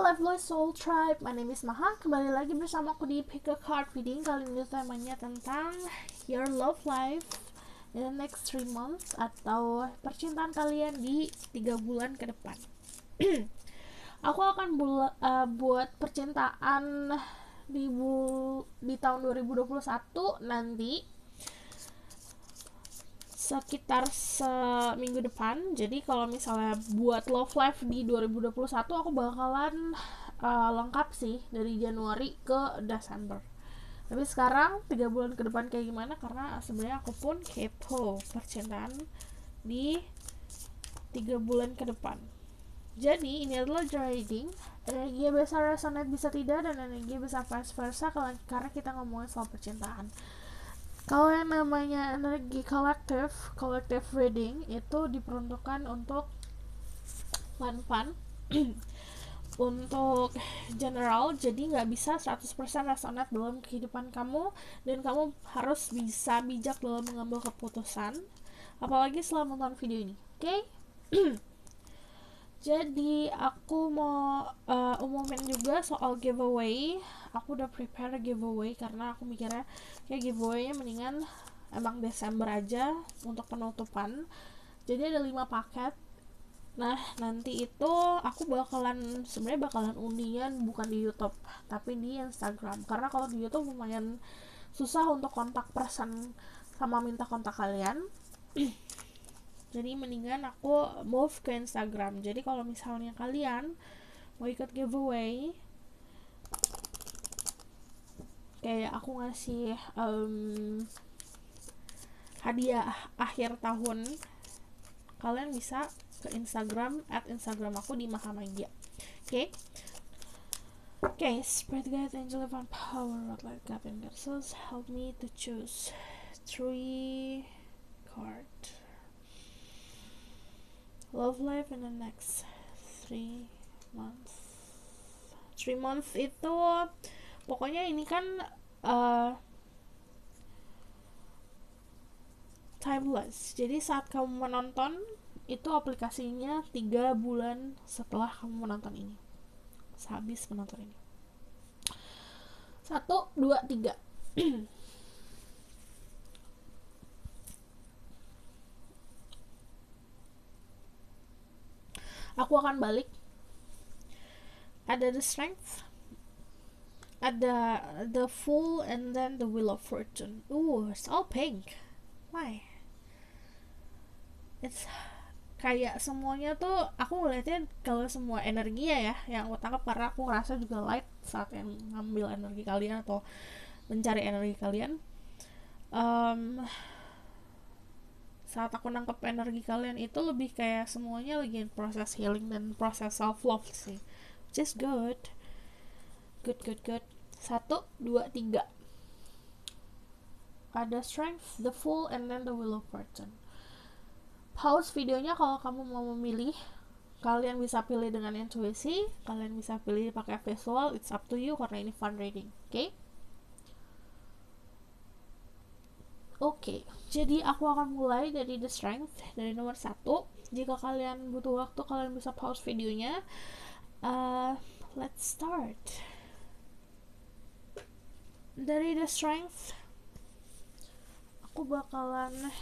Life Loy Soul Tribe, my name is Maha. Kembali lagi bersama aku di Pick a Card Reading. Kali ini temanya tentang your love life in the next 3 months, atau percintaan kalian di 3 bulan ke depan. Aku akan buat percintaan di tahun 2021 nanti, sekitar seminggu depan. Jadi kalau misalnya buat love life di 2021, aku bakalan lengkap sih dari Januari ke Desember. Tapi sekarang 3 bulan ke depan kayak gimana, karena sebenarnya aku pun kepo percintaan di 3 bulan ke depan. Jadi ini adalah reading. Energi bisa resonate, bisa tidak, dan energi bisa vice versa karena kita ngomongin soal percintaan. Kalau yang namanya energi collective reading itu diperuntukkan untuk fun untuk general, jadi nggak bisa 100% resonate dalam kehidupan kamu, dan kamu harus bisa bijak dalam mengambil keputusan, apalagi setelah menonton video ini, oke? Jadi aku mau umumin juga soal giveaway. Aku udah prepare giveaway karena aku mikirnya kayak giveaway-nya mendingan emang Desember aja untuk penutupan. Jadi ada 5 paket. Nah, nanti itu aku sebenarnya bakalan undian bukan di YouTube, tapi di Instagram. Karena kalau di YouTube lumayan susah untuk kontak person sama minta kontak kalian. Jadi mendingan aku move ke Instagram. Jadi kalau misalnya kalian mau ikut giveaway, kayak aku ngasih hadiah akhir tahun, kalian bisa ke Instagram @Instagram aku di Mahamagia. Oke? Okay, Spirit Guide, Angel Divine Power, Rock Light, God and Goddesses, help me to choose 3 card. Love life in the next 3 months. 3 months itu pokoknya ini kan timeless. Jadi saat kamu menonton itu aplikasinya 3 bulan setelah kamu menonton ini, sehabis menonton ini. 1, 2, 3. Aku akan balik. Ada the strength, ada the fool, and then the wheel of fortune. It's all pink. Why? It's kayak semuanya tuh aku ngeliatnya, kalau semua energinya ya yang aku tangkap, karena aku ngerasa juga light saat yang ngambil energi kalian atau mencari energi kalian. Saat aku nangkep energi kalian itu lebih kayak semuanya lagi proses healing dan proses self love sih, which is good. 1, 2, 3. Ada strength, the fool, and then the wheel of fortune. Pause videonya kalau kamu mau memilih. Kalian bisa pilih dengan intuisi, kalian bisa pilih pakai visual, it's up to you karena ini fun reading. Oke, jadi aku akan mulai dari the strength, dari nomor 1. Jika kalian butuh waktu, kalian bisa pause videonya. Let's start. Dari the strength, aku bakalan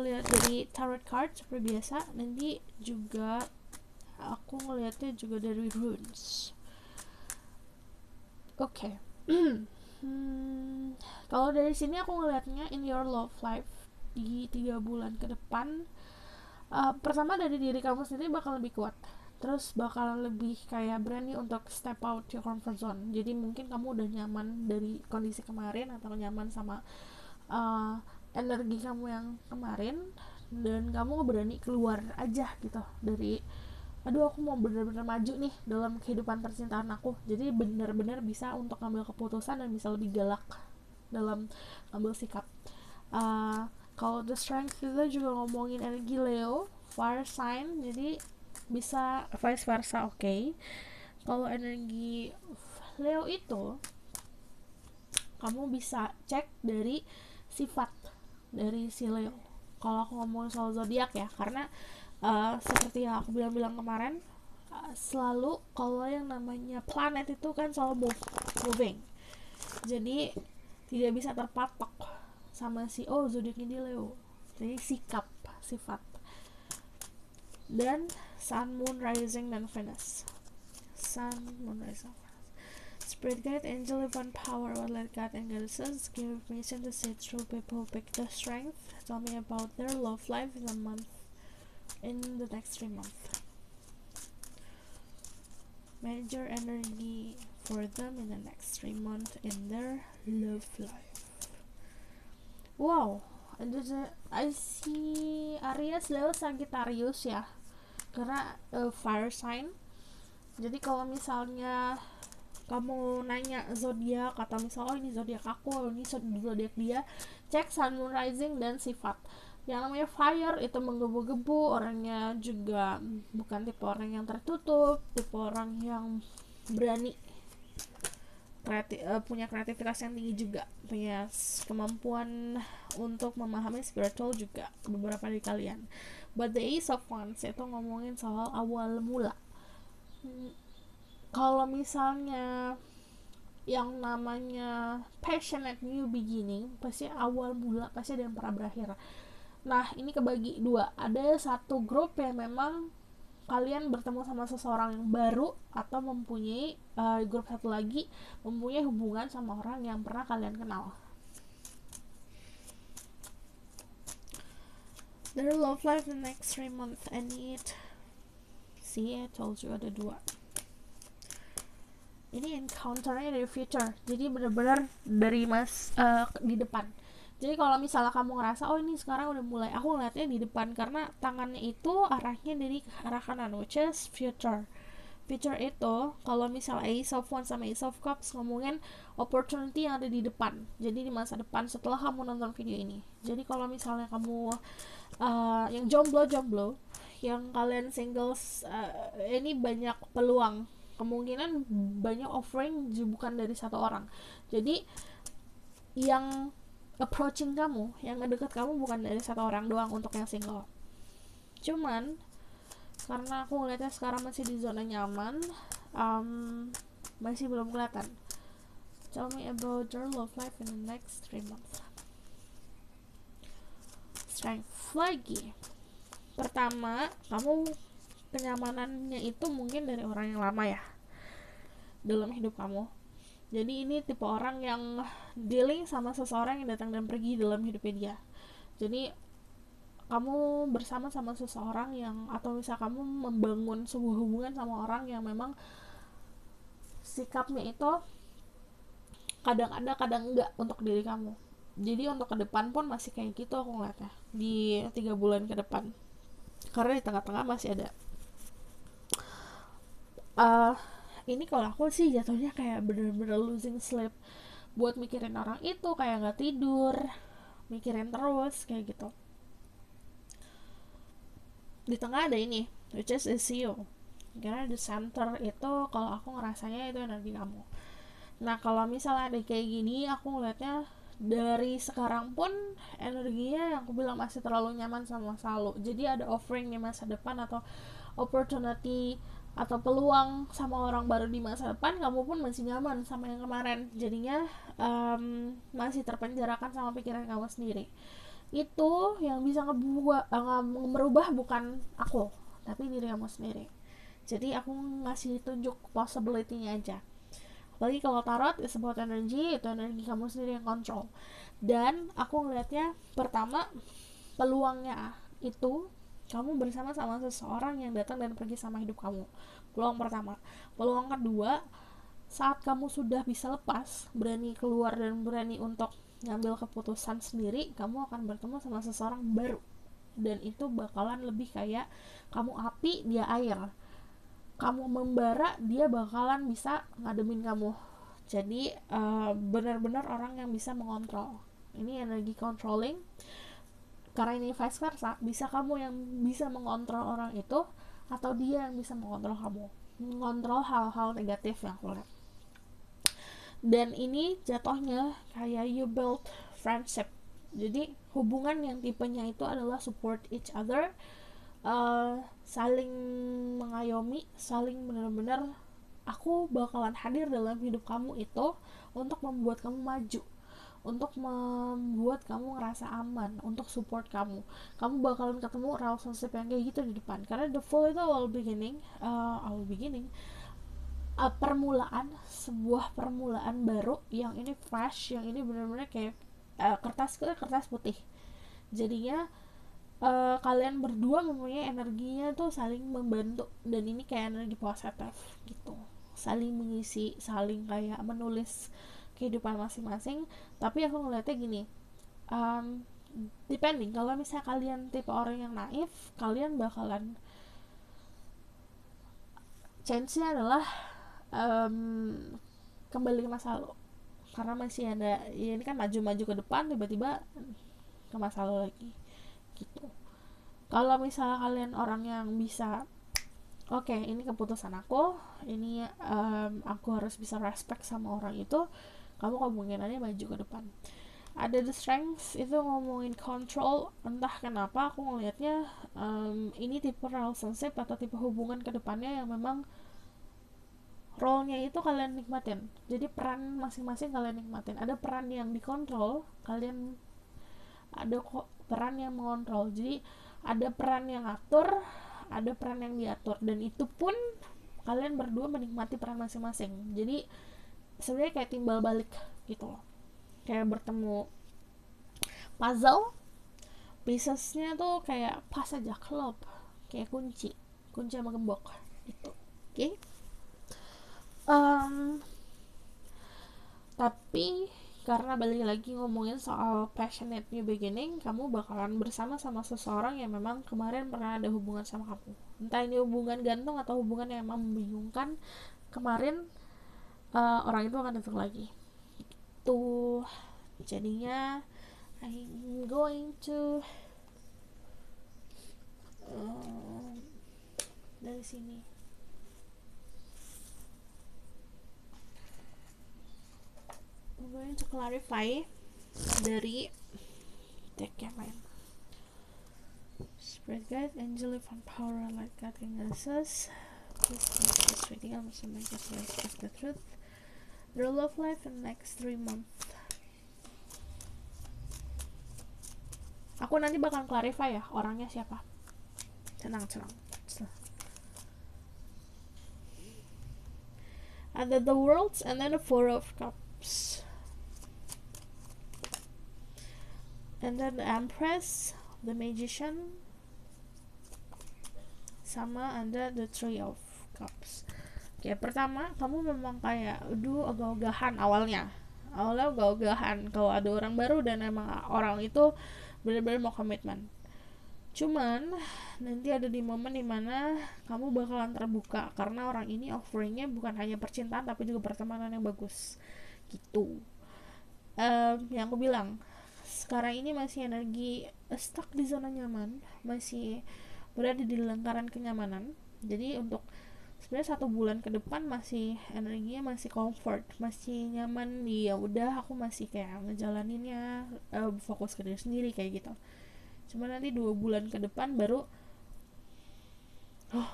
lihat dari tarot card seperti biasa. Nanti juga aku ngelihatnya juga dari runes. Oke. Kalau dari sini aku ngelihatnya in your love life di 3 bulan ke depan, pertama dari diri kamu sendiri bakal lebih kuat, terus bakalan lebih kayak berani untuk step out your comfort zone. Jadi mungkin kamu udah nyaman dari kondisi kemarin, atau nyaman sama energi kamu yang kemarin, dan kamu berani keluar aja gitu dari aku mau bener-bener maju nih dalam kehidupan percintaan aku. Jadi bener-bener bisa untuk ngambil keputusan dan bisa lebih galak dalam ngambil sikap. Kalau the strength itu juga ngomongin energi Leo, fire sign, jadi bisa vice versa. Oke. Kalau energi Leo itu kamu bisa cek dari sifat dari si Leo. Kalau aku ngomongin soal zodiak ya, karena seperti yang aku bilang kemarin, selalu kalau yang namanya planet itu kan selalu moving, jadi tidak bisa terpatok sama si zodiaknya di Leo, jadi sikap, sifat. Dan Sun, Moon, Rising, dan Venus. Sun, Moon, Rising, Spirit guide, angel, divine power, what let God and goddesses give permission to see through people, pick the strength. Tell me about their love life in the next 3 months. Major energy for them in the next 3 months in their love life. Wow, I see Aries, Leo, Sagittarius ya, karena fire sign. Jadi kalau misalnya kamu nanya zodiak atau misalnya ini zodiak aku, ini zodiak dia, cek Sun, Moon, Rising, dan sifat. Yang namanya fire itu menggebu-gebu, orangnya juga bukan tipe orang yang tertutup, tipe orang yang berani, punya kreativitas yang tinggi juga, punya kemampuan untuk memahami spiritual juga beberapa dari kalian. But the Ace of Wands itu ngomongin soal awal mula. Kalau misalnya yang namanya passionate new beginning, pasti awal mula pasti ada yang pernah berakhir. Nah, ini kebagi dua. Ada satu grup yang memang kalian bertemu sama seseorang yang baru, atau mempunyai grup satu lagi mempunyai hubungan sama orang yang pernah kalian kenal. Their love life the next 3 months, I need. See, I told you ada dua. Ini encounternya dari future, jadi benar-benar dari di depan. Jadi kalau misalnya kamu ngerasa ini sekarang udah mulai, aku ngeliatnya di depan karena tangannya itu arahnya dari arah kanan, which is future. Future itu kalau misalnya Ace of Wands sama Ace of Cups ngomongin opportunity yang ada di depan, jadi di masa depan setelah kamu nonton video ini. Jadi kalau misalnya kamu yang jomblo, yang kalian singles, ini banyak peluang, kemungkinan banyak offering bukan dari satu orang. Jadi yang approaching kamu, yang ngedekat kamu bukan dari satu orang doang untuk yang single. Cuman karena aku ngeliatnya sekarang masih di zona nyaman, masih belum kelihatan. Tell me about your love life in the next 3 months. Strength lagi. Pertama, kamu kenyamanannya itu mungkin dari orang yang lama ya dalam hidup kamu. Jadi ini tipe orang yang dealing sama seseorang yang datang dan pergi dalam hidupnya dia. Jadi kamu bersama sama seseorang yang, atau misal kamu membangun sebuah hubungan sama orang yang memang sikapnya itu kadang ada kadang enggak untuk diri kamu. Jadi untuk ke depan pun masih kayak gitu aku ngeliatnya di 3 bulan ke depan, karena di tengah-tengah masih ada ini kalau aku sih jatuhnya kayak bener-bener losing sleep buat mikirin orang itu, kayak nggak tidur, mikirin terus kayak gitu. Di tengah ada ini, which is you, karena the center itu kalau aku ngerasanya itu energi kamu. Nah kalau misalnya ada kayak gini, aku ngeliatnya dari sekarang pun energinya yang aku bilang masih terlalu nyaman sama masa lalu. Jadi ada offering di masa depan atau opportunity atau peluang sama orang baru di masa depan, kamu pun masih nyaman sama yang kemarin. Jadinya masih terpenjarakan sama pikiran kamu sendiri. Itu yang bisa merubah bukan aku, tapi diri kamu sendiri. Jadi aku ngasih tunjuk possibility-nya aja. Apalagi kalau tarot is about energy, itu energi kamu sendiri yang kontrol. Dan aku ngelihatnya pertama, peluangnya itu kamu bersama sama seseorang yang datang dan pergi sama hidup kamu. Peluang pertama. Peluang kedua, saat kamu sudah bisa lepas, berani keluar dan berani untuk ngambil keputusan sendiri, kamu akan bertemu sama seseorang baru. Dan itu bakalan lebih kayak kamu api, dia air. Kamu membara, dia bakalan bisa ngademin kamu. Jadi benar-benar orang yang bisa mengontrol. Ini energi controlling. Karena ini vice versa, bisa kamu yang bisa mengontrol orang itu, atau dia yang bisa mengontrol kamu, mengontrol hal-hal negatif yang aku lihat. Dan ini jatuhnya kayak you build friendship. Jadi hubungan yang tipenya itu adalah support each other, saling mengayomi, saling benar-benar aku bakalan hadir dalam hidup kamu itu untuk membuat kamu maju, untuk membuat kamu ngerasa aman, untuk support kamu. Kamu bakalan ketemu relationship yang kayak gitu di depan, karena the fall itu permulaan, sebuah permulaan baru yang ini fresh, yang ini benar-benar kayak kertas putih. Jadinya kalian berdua mempunyai energinya tuh saling membantu, dan ini kayak energi positif gitu, saling mengisi, saling kayak menulis kehidupan masing-masing. Tapi aku ngeliatnya gini, um, depending, kalau misalnya kalian tipe orang yang naif, kalian bakalan chance-nya adalah um, kembali ke masa lalu, karena masih ada ya, ini kan maju-maju ke depan, tiba-tiba ke masa lalu lagi gitu. Kalau misalnya kalian orang yang bisa oke, ini keputusan aku, ini aku harus bisa respect sama orang itu, kamu kemungkinannya maju ke depan. Ada the strength itu ngomongin control, entah kenapa aku ngelihatnya ini tipe relationship atau tipe hubungan ke depannya yang memang role-nya itu kalian nikmatin. Jadi peran masing-masing kalian nikmatin. Ada peran yang dikontrol, kalian ada kok peran yang mengontrol. Jadi ada peran yang ngatur, ada peran yang diatur, dan itu pun kalian berdua menikmati peran masing-masing. Jadi sebenarnya kayak timbal balik gitu loh, kayak bertemu puzzle, piecesnya tuh kayak pas aja klop, kayak kunci sama gembok gitu. Oke. Tapi karena balik lagi ngomongin soal passionate new beginning, kamu bakalan bersama sama seseorang yang memang kemarin pernah ada hubungan sama kamu, entah ini hubungan gantung atau hubungan yang emang membingungkan. Kemarin orang itu akan datang lagi tuh. Jadinya I'm going to dari sini I'm going to clarify dari deck yang lain. Spirit guide, angel, divine power, light guiding us. This reading I'm also make us respect the truth. The rule of life in the next 3 months. Aku nanti bakal clarify ya orangnya siapa. Tenang. Ada the worlds and then the four of cups. And then the empress, the magician, sama ada the three of cups. Oke, pertama kamu memang kayak ogah-ogahan awalnya ogah-ogahan kalau ada orang baru dan emang orang itu benar-benar mau komitmen. Cuman nanti ada di momen dimana kamu bakalan terbuka karena orang ini offeringnya bukan hanya percintaan tapi juga pertemanan yang bagus gitu. Yang aku bilang sekarang ini masih energi stuck di zona nyaman, masih berada di lingkaran kenyamanan. Jadi untuk sebenarnya 1 bulan ke depan masih energinya masih comfort, masih nyaman. Ya udah, aku masih kayak ngejalaninnya, fokus ke diri sendiri kayak gitu. Cuma nanti 2 bulan ke depan baru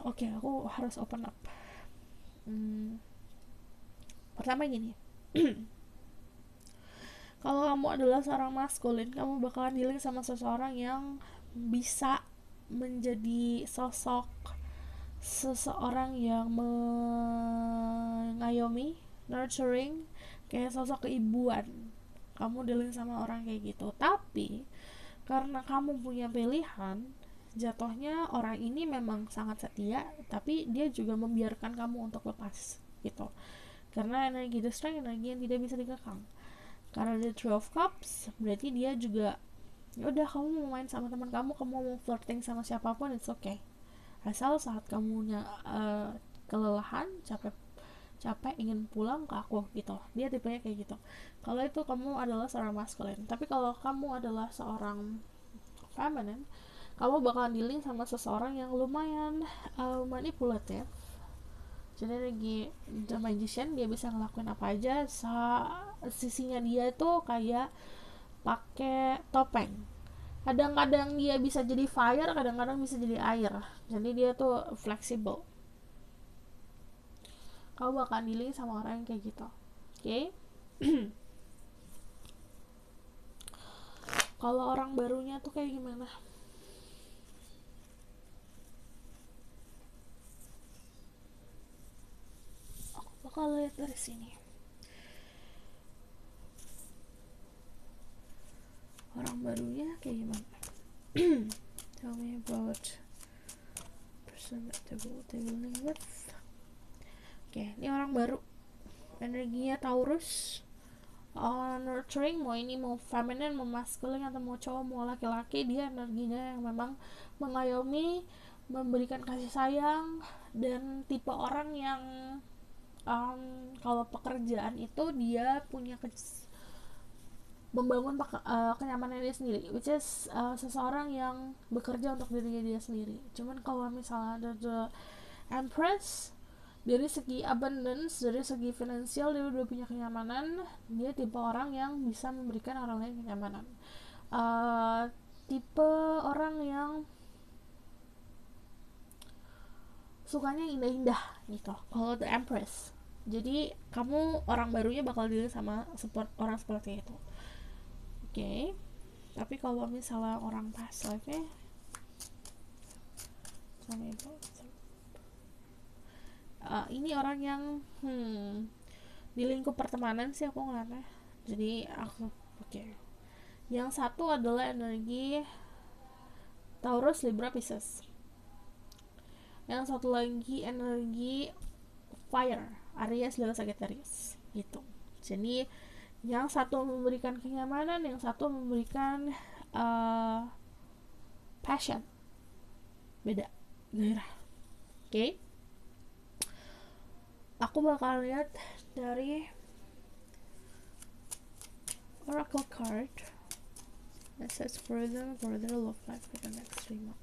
oke, aku harus open up. Pertama gini, kalau kamu adalah seorang maskulin, kamu bakalan dealing sama seseorang yang bisa menjadi sosok seseorang yang mengayomi, nurturing, kayak sosok keibuan. Kamu dealing sama orang kayak gitu. Tapi karena kamu punya pilihan, jatuhnya orang ini memang sangat setia, tapi dia juga membiarkan kamu untuk lepas gitu. Karena energi the strength, energi yang tidak bisa dikekang. Karena the three of cups, berarti dia juga ya udah, kamu mau main sama teman kamu mau flirting sama siapapun, it's okay. Asal saat kamunya kelelahan, capek ingin pulang ke aku gitu. Dia tipenya kayak gitu. Kalau itu kamu adalah seorang maskulin. Tapi kalau kamu adalah seorang feminine, kamu bakalan dealing sama seseorang yang lumayan manipulatif. Jadi lagi the magician, dia bisa ngelakuin apa aja. Sisinya dia tuh kayak pakai topeng. Kadang-kadang dia bisa jadi fire, kadang-kadang bisa jadi air. Jadi dia tuh fleksibel. Kamu bakal dealing sama orang yang kayak gitu. Oke? Okay? Kalau orang barunya tuh kayak gimana? Aku bakal lihat dari sini. Orang barunya kayak gimana? Tell me about person that they will dealing with. Oke, ini orang baru. Energinya Taurus. Nurturing, mau ini mau feminine, mau masculine, atau mau cowok, mau laki-laki, dia energinya yang memang mengayomi, memberikan kasih sayang, dan tipe orang yang kalau pekerjaan itu dia punya membangun kenyamanan dia sendiri, which is seseorang yang bekerja untuk dirinya dia sendiri. Cuman kalau misalnya ada the Empress, dari segi abundance, dari segi finansial dia udah punya kenyamanan. Dia tipe orang yang bisa memberikan orang lain kenyamanan. Tipe orang yang sukanya indah-indah gitu, kalau the Empress. Jadi kamu orang barunya bakal deal sama orang seperti itu. Oke. Tapi kalau misalnya orang past life-nya ini orang yang di lingkup pertemanan sih aku ngeliatnya. Jadi aku oke. Yang satu adalah energi Taurus, Libra, Pisces. Yang satu lagi energi Fire, Aries, Leo, Sagittarius gitu. Jadi yang satu memberikan kenyamanan, yang satu memberikan passion, beda gairah. Oke. Aku bakal lihat dari Oracle card that says for their love life for the next 3 months.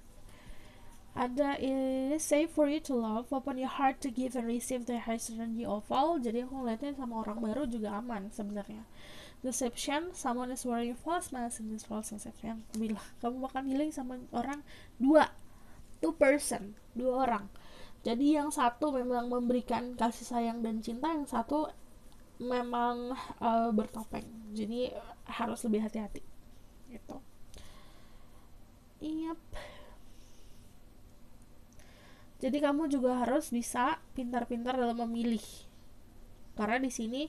Ada it is safe for you to love, open your heart to give and receive the highest energy of all. Jadi aku ngeliatnya sama orang baru juga aman sebenarnya. Deception, someone is wearing false mask in this false sense. Yang bilang kamu bakal healing sama orang two person, dua orang. Jadi yang satu memang memberikan kasih sayang dan cinta, yang satu memang bertopeng. Jadi harus lebih hati-hati gitu. Yep. Jadi kamu juga harus bisa pintar-pintar dalam memilih. Karena di sini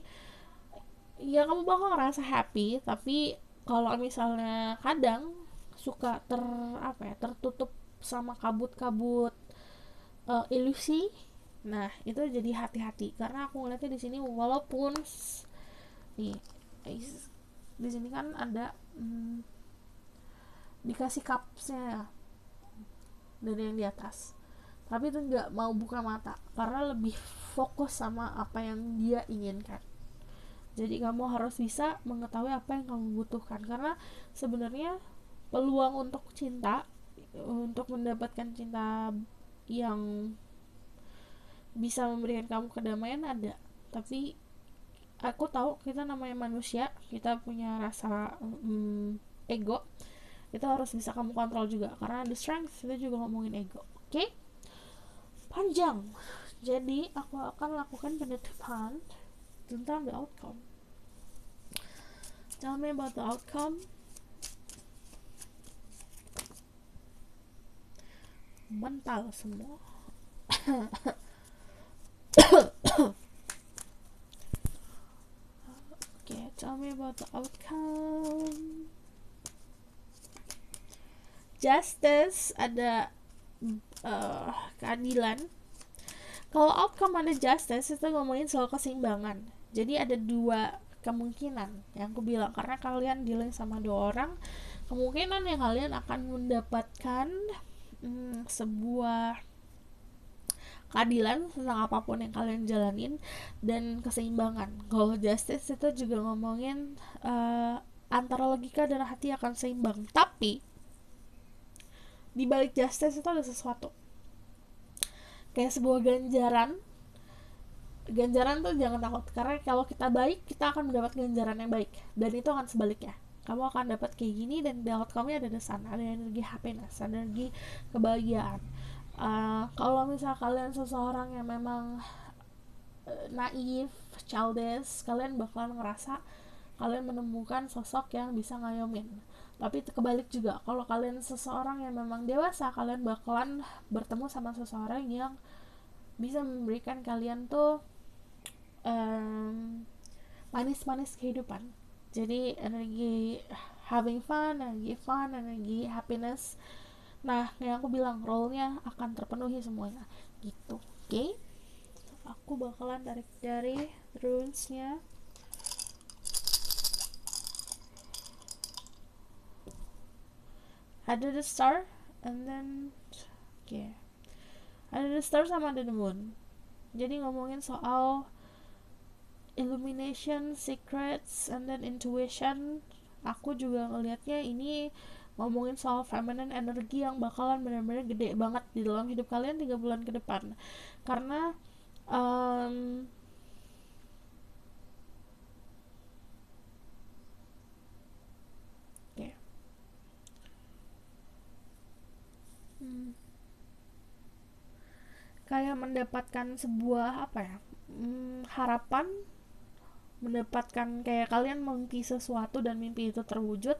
ya kamu bakal ngerasa happy, tapi kalau misalnya kadang suka tertutup sama kabut-kabut ilusi. Nah, itu jadi hati-hati karena aku ngeliatnya di sini walaupun nih di sini kan ada dikasih cupsnya dari yang di atas, tapi itu nggak mau buka mata karena lebih fokus sama apa yang dia inginkan. Jadi kamu harus bisa mengetahui apa yang kamu butuhkan, karena sebenarnya peluang untuk cinta, untuk mendapatkan cinta yang bisa memberikan kamu kedamaian ada. Tapi aku tahu kita namanya manusia, kita punya rasa ego, itu harus bisa kamu kontrol juga, karena the strength itu juga ngomongin ego. Oke? Panjang, jadi aku akan lakukan penutupan tentang the outcome. Tell me about the outcome. Mental semua. Okay, tell me about the outcome. Justice, ada keadilan. Kalau outcome ada justice, itu ngomongin soal keseimbangan. Jadi ada dua kemungkinan yang aku bilang, karena kalian dealing sama dua orang, kemungkinan yang kalian akan mendapatkan sebuah keadilan tentang apapun yang kalian jalanin, dan keseimbangan. Kalau justice itu juga ngomongin antara logika dan hati akan seimbang, tapi di balik justice itu ada sesuatu kayak sebuah ganjaran tuh jangan takut, karena kalau kita baik kita akan mendapat ganjaran yang baik, dan itu akan sebaliknya. kamu akan dapat kayak gini, dan di outcome-nya ada di sana, ada energi happiness, energi kebahagiaan. Kalau misal kalian seseorang yang memang naif, childish, kalian bakalan ngerasa kalian menemukan sosok yang bisa ngayomin. Tapi kebalik juga, kalau kalian seseorang yang memang dewasa, kalian bakalan bertemu sama seseorang yang bisa memberikan kalian tuh manis-manis kehidupan. Jadi energi having fun, energi happiness. Nah, yang aku bilang, role-nya akan terpenuhi semuanya gitu. Oke, aku bakalan tarik dari runes-nya. Ada the star, and then ada the star sama ada the moon. Jadi ngomongin soal illumination, secrets, and then intuition. Aku juga ngelihatnya ini ngomongin soal feminine energy yang bakalan benar-benar gede banget di dalam hidup kalian 3 bulan ke depan. Karena kayak mendapatkan sebuah harapan, mendapatkan kayak kalian mimpi sesuatu dan mimpi itu terwujud.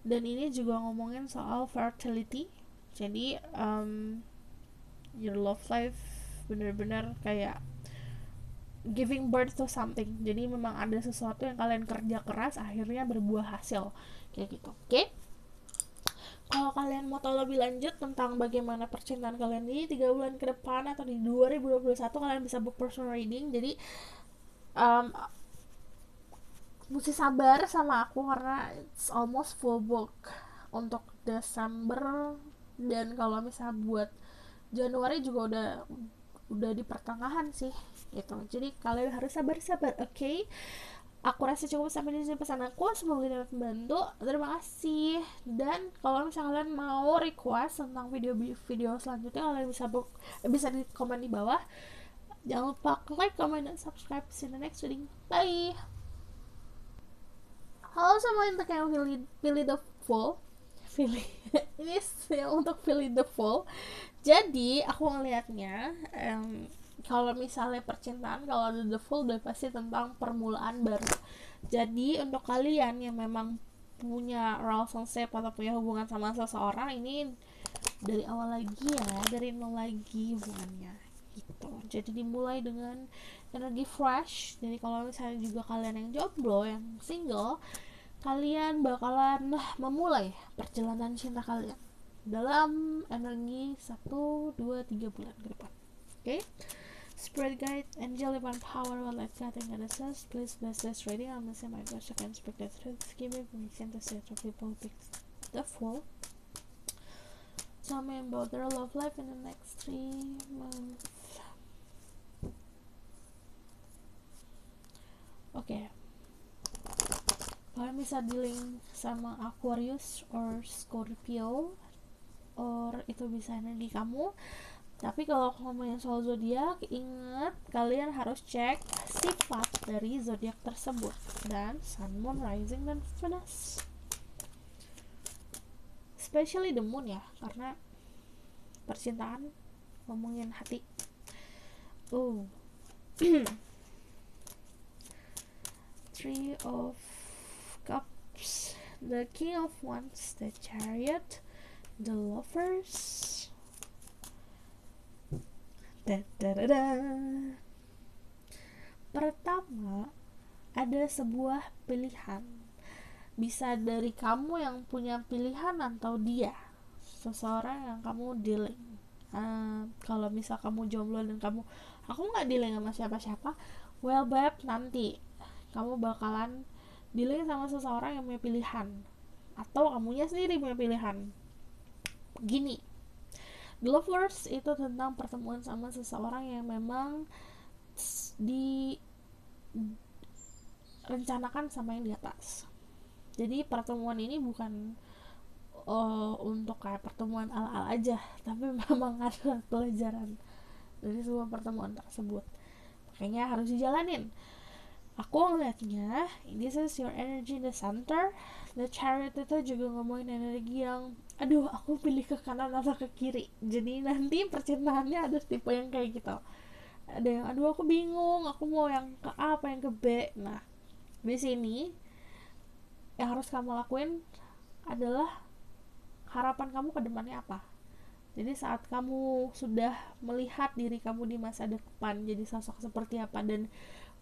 Dan ini juga ngomongin soal fertility. Jadi your love life bener-bener kayak giving birth to something. Jadi memang ada sesuatu yang kalian kerja keras akhirnya berbuah hasil kayak gitu. Oke? Kalau kalian mau tahu lebih lanjut tentang bagaimana percintaan kalian di 3 bulan ke depan atau di 2021, kalian bisa book personal reading. Jadi mesti sabar sama aku karena it's almost full book untuk Desember, dan kalau misalnya buat Januari juga udah di pertengahan sih gitu. Jadi kalian harus sabar-sabar, oke? Aku rasa cukup sampai di sini pesan aku, semoga dapat membantu. Terima kasih. Dan kalau misalnya kalian mau request tentang video selanjutnya, kalian bisa di komen di bawah. Jangan lupa like, comment, dan subscribe. See you in the next reading. Bye. Halo semua untuk yang pilih the full. Ini untuk pilih the full. Jadi aku ngelihatnya kalau misalnya percintaan, kalau ada the full udah pasti tentang permulaan baru. Jadi untuk kalian yang memang punya relationship atau punya hubungan sama seseorang, ini dari awal lagi ya, dari nol lagi hubungannya gitu. Jadi dimulai dengan energi fresh. Jadi kalau misalnya juga kalian yang jomblo, yang single, kalian bakalan memulai perjalanan cinta kalian dalam energi 1, 2, 3 bulan ke depan. Oke? Spirit guide, angel, divine power, life guiding goddesses, please bless this reading. I'm gonna say my best. I can speak the truth. Give me permission to say to people pick the full. Tell me about their love life in the next 3 months. Oke. Kalian bisa dealing sama Aquarius or Scorpio, or itu bisa energi kamu. Tapi kalau ngomongin soal zodiak, ingat kalian harus cek sifat dari zodiak tersebut dan sun, moon, rising, dan Venus. Especially the moon ya, karena percintaan ngomongin hati. Three of Cups, the King of Wands, the Chariot, the Lovers. Pertama, ada sebuah pilihan. Bisa dari kamu yang punya pilihan atau dia, seseorang yang kamu dealing. Kalau misal kamu jomblo dan aku nggak dealing sama siapa-siapa, well beb, nanti kamu bakalan dealing sama seseorang yang punya pilihan, atau kamunya sendiri punya pilihan. Gini, The Lovers itu tentang pertemuan sama seseorang yang memang direncanakan sama yang di atas. Jadi pertemuan ini bukan untuk kayak pertemuan ala-ala aja, tapi memang ada pelajaran dari sebuah pertemuan tersebut. Makanya harus dijalanin. aku ngeliatnya this is your energy in the center. The Chariot itu juga ngomongin energi yang aduh aku pilih ke kanan atau ke kiri, jadi nanti percintaannya ada tipe yang kayak gitu, ada yang aduh aku bingung aku mau yang ke A apa yang ke B. Nah di sini yang harus kamu lakuin adalah harapan kamu ke depannya apa. Jadi saat kamu sudah melihat diri kamu di masa depan jadi sosok seperti apa dan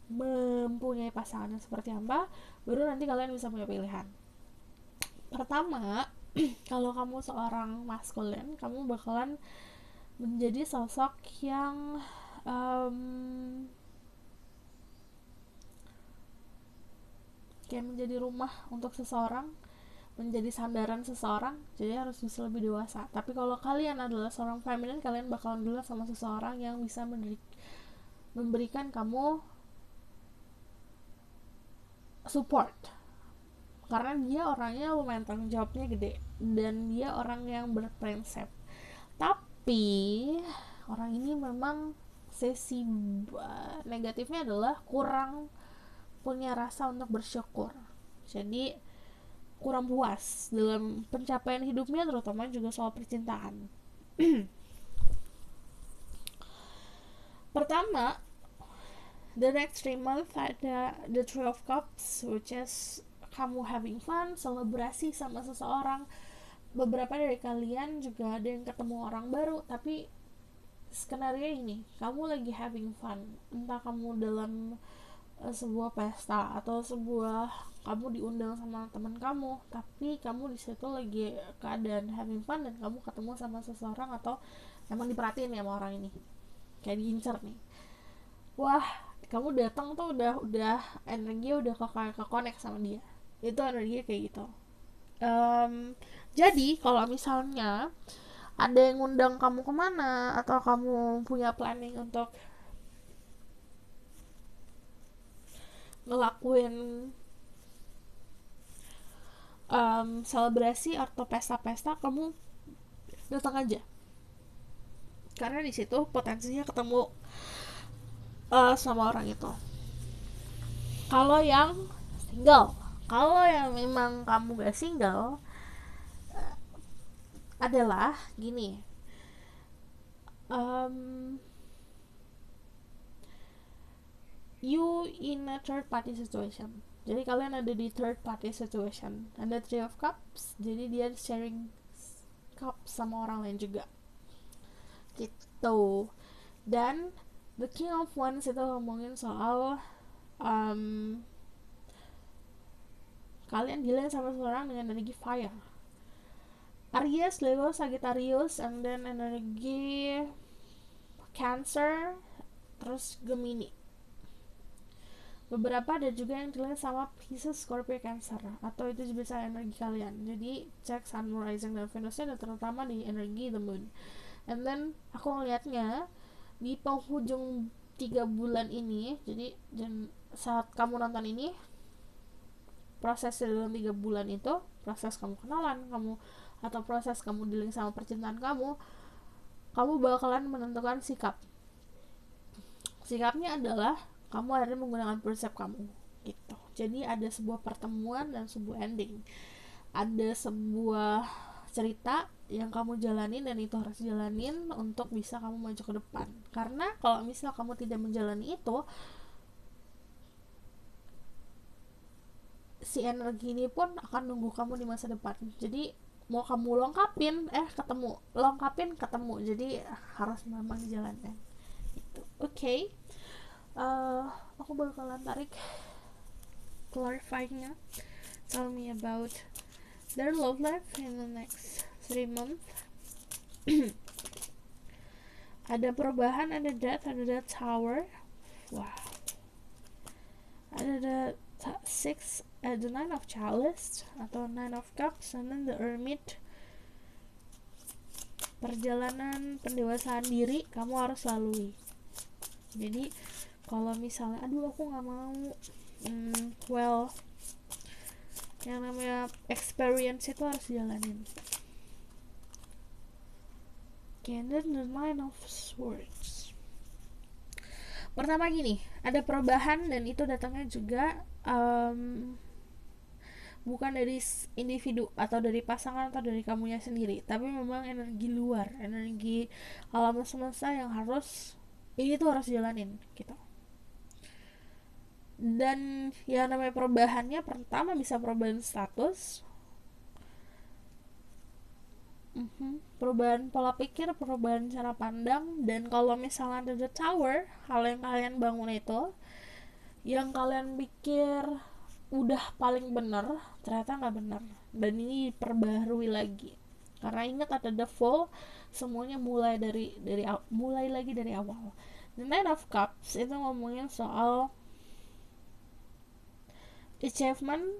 mempunyai pasangan yang seperti apa, baru nanti kalian bisa punya pilihan. Pertama, kalau kamu seorang maskulin, kamu bakalan menjadi sosok yang kayak menjadi rumah untuk seseorang, menjadi sandaran seseorang, jadi harus bisa lebih dewasa. Tapi kalau kalian adalah seorang feminin, kalian bakalan dulu sama seseorang yang bisa memberikan kamu support, karena dia orangnya lumayan tanggung jawabnya gede dan dia orang yang berprinsip. Tapi orang ini memang sesi negatifnya adalah kurang punya rasa untuk bersyukur, jadi kurang puas dalam pencapaian hidupnya, terutama juga soal percintaan. Pertama, the next 3 months ada the Three of Cups, which is kamu having fun, selebrasi sama seseorang. Beberapa dari kalian juga ada yang ketemu orang baru, tapi skenario ini kamu lagi having fun, entah kamu dalam sebuah pesta atau sebuah kamu diundang sama teman kamu, tapi kamu di situ lagi keadaan having fun dan kamu ketemu sama seseorang atau emang diperhatiin ya sama orang ini, kayak diincar nih. Wah, kamu datang tuh udah energi udah ke connect sama dia, itu energi kayak gitu. Jadi kalau misalnya ada yang ngundang kamu kemana atau kamu punya planning untuk ngelakuin selebrasi atau pesta-pesta, kamu datang aja, karena di situ potensinya ketemu sama orang itu. Kalau yang single, kalau yang memang kamu gak single, adalah gini, you in a third party situation. Jadi kalian ada di third party situation. Ada Three of Cups, jadi dia sharing cup sama orang lain juga gitu. Dan the King of Wands itu ngomongin soal kalian dealing sama seseorang dengan energi fire, Aries, Leo, Sagittarius, and then energi Cancer, terus Gemini. Beberapa ada juga yang dilihat sama Pisces, Scorpio, Cancer, atau itu bisa energi kalian. Jadi cek Sun, Moon, Rising, dan Venusnya, dan terutama di energi the Moon. And then aku ngeliatnya di penghujung 3 bulan ini, jadi dan saat kamu nonton ini, proses dalam 3 bulan itu, proses kamu kenalan kamu atau proses kamu dealing sama percintaan kamu bakalan menentukan sikapnya adalah kamu ada menggunakan persep kamu gitu. Jadi ada sebuah pertemuan dan sebuah ending, ada sebuah cerita yang kamu jalanin dan itu harus jalanin untuk bisa kamu maju ke depan. Karena kalau misal kamu tidak menjalani itu, si energi ini pun akan nunggu kamu di masa depan. Jadi mau kamu lengkapin ketemu, jadi harus memang dijalankan gitu. Oke. Aku bakalan tarik clarifying-nya. Tell me about their love life in the next 3 months. Ada perubahan, ada death tower. Wow. Ada the Nine of Chalice atau Nine of Cups, and then the Hermit. Perjalanan pendewasaan diri kamu harus lalui. Jadi kalau misalnya aduh aku nggak mau, yang namanya experience itu harus jalanin. Okay, and then the Nine of Swords. Pertama gini, ada perubahan dan itu datangnya juga bukan dari individu atau dari pasangan atau dari kamunya sendiri, tapi memang energi luar, energi alam semesta yang harus ini tuh harus jalanin gitu. Dan yang namanya perubahannya, pertama bisa perubahan status, perubahan pola pikir, perubahan cara pandang. Dan kalau misalnya ada the tower, hal yang kalian bangun itu yang kalian pikir udah paling bener ternyata nggak bener, dan ini diperbaharui lagi karena ingat ada the fall, semuanya mulai lagi dari awal. The Nine of Cups itu ngomongin soal achievement,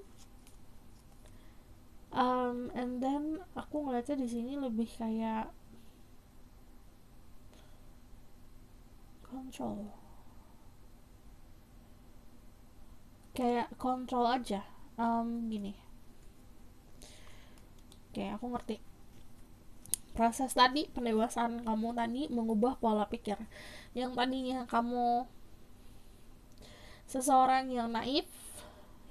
and then aku ngeliatnya di sini lebih kayak control, kayak kontrol aja. Gini, kayak aku ngerti proses tadi, pendewasaan kamu tadi mengubah pola pikir. Yang tadinya kamu seseorang yang naif,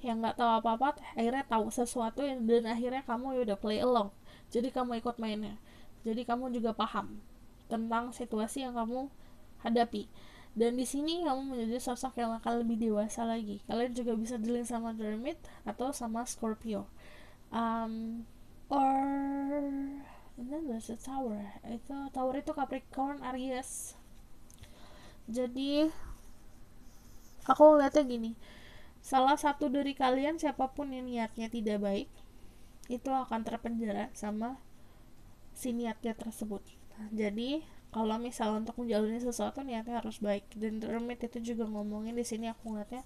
yang nggak tahu apa-apa, akhirnya tahu sesuatu, dan akhirnya kamu udah play along, jadi kamu ikut mainnya, jadi kamu juga paham tentang situasi yang kamu hadapi. Dan di sini kamu menjadi sosok yang akan lebih dewasa lagi. Kalian juga bisa dealing sama The Hermit atau sama Scorpio, or and then there's the Tower. Tower itu Capricorn, Aries. Jadi aku ngeliatnya gini, salah satu dari kalian, siapapun yang niatnya tidak baik, itu akan terpenjara sama si niatnya tersebut. Jadi kalau misal untuk menjalani sesuatu niatnya harus baik. Dan The Hermit itu juga ngomongin di sini, aku ngeliatnya